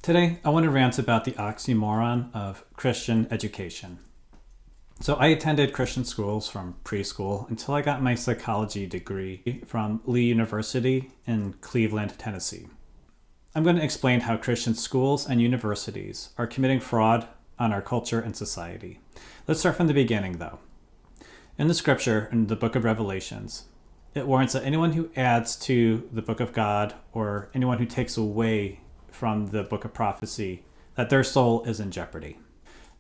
Today, I want to rant about the oxymoron of Christian education. So I attended Christian schools from preschool until I got my psychology degree from Lee University in Cleveland, Tennessee. I'm going to explain how Christian schools and universities are committing fraud on our culture and society. Let's start from the beginning, though. In the scripture, in the book of Revelations, it warns that anyone who adds to the book of God or anyone who takes away from the book of prophecy, that their soul is in jeopardy.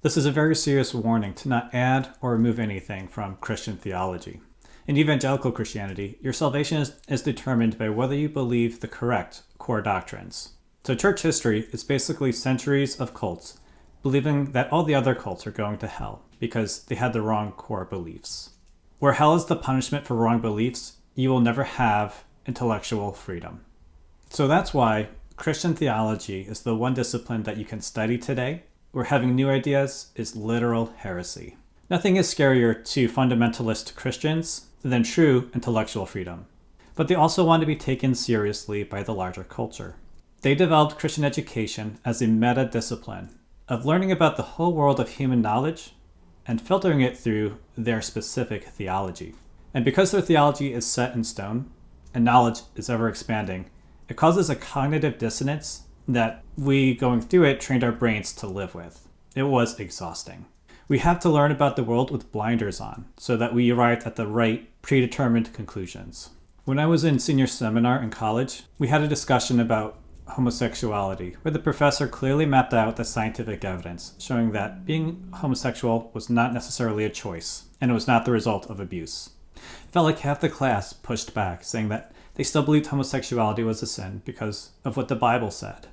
This is a very serious warning to not add or remove anything from Christian theology. In evangelical Christianity, your salvation is determined by whether you believe the correct core doctrines. So church history is basically centuries of cults believing that all the other cults are going to hell because they had the wrong core beliefs. Where hell is the punishment for wrong beliefs, you will never have intellectual freedom. So that's why Christian theology is the one discipline that you can study today, where having new ideas is literal heresy. Nothing is scarier to fundamentalist Christians than true intellectual freedom. But they also want to be taken seriously by the larger culture. They developed Christian education as a meta-discipline of learning about the whole world of human knowledge and filtering it through their specific theology. And because their theology is set in stone and knowledge is ever expanding, it causes a cognitive dissonance that we, going through it, trained our brains to live with. It was exhausting. We have to learn about the world with blinders on so that we arrive at the right, predetermined conclusions. When I was in senior seminar in college, we had a discussion about homosexuality, where the professor clearly mapped out the scientific evidence, showing that being homosexual was not necessarily a choice, and it was not the result of abuse. It felt like half the class pushed back, saying that they still believed homosexuality was a sin because of what the Bible said.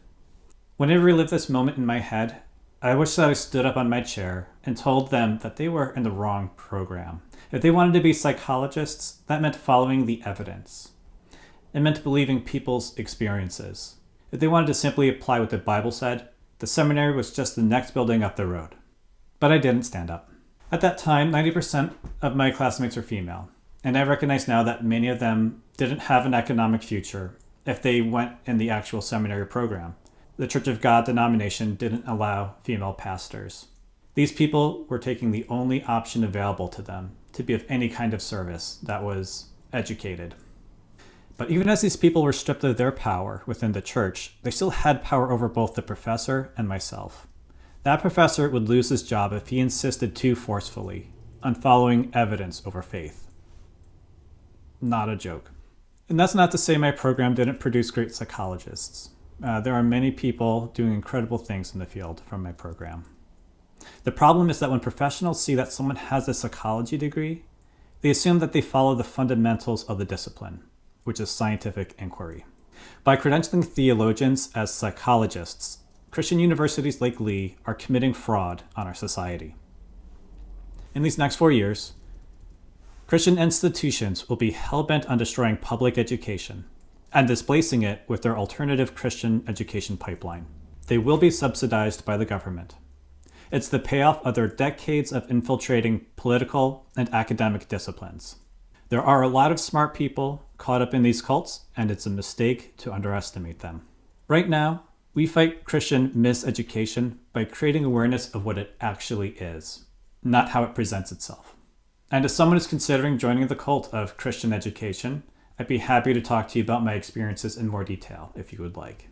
When I relive this moment in my head, I wish that I stood up on my chair and told them that they were in the wrong program. If they wanted to be psychologists, that meant following the evidence. It meant believing people's experiences. If they wanted to simply apply what the Bible said, the seminary was just the next building up the road. But I didn't stand up. At that time, 90% of my classmates were female, and I recognize now that many of them didn't have an economic future if they went in the actual seminary program. The Church of God denomination didn't allow female pastors. These people were taking the only option available to them to be of any kind of service that was educated. But even as these people were stripped of their power within the church, they still had power over both the professor and myself. That professor would lose his job if he insisted too forcefully on following evidence over faith. Not a joke. And that's not to say my program didn't produce great psychologists. There are many people doing incredible things in the field from my program. The problem is that when professionals see that someone has a psychology degree, they assume that they follow the fundamentals of the discipline, which is scientific inquiry. By credentialing theologians as psychologists, Christian universities like Lee are committing fraud on our society. In these next 4 years, Christian institutions will be hell-bent on destroying public education and displacing it with their alternative Christian education pipeline. They will be subsidized by the government. It's the payoff of their decades of infiltrating political and academic disciplines. There are a lot of smart people caught up in these cults, and it's a mistake to underestimate them. Right now, we fight Christian miseducation by creating awareness of what it actually is, not how it presents itself. And as someone who's considering joining the cult of Christian education, I'd be happy to talk to you about my experiences in more detail if you would like.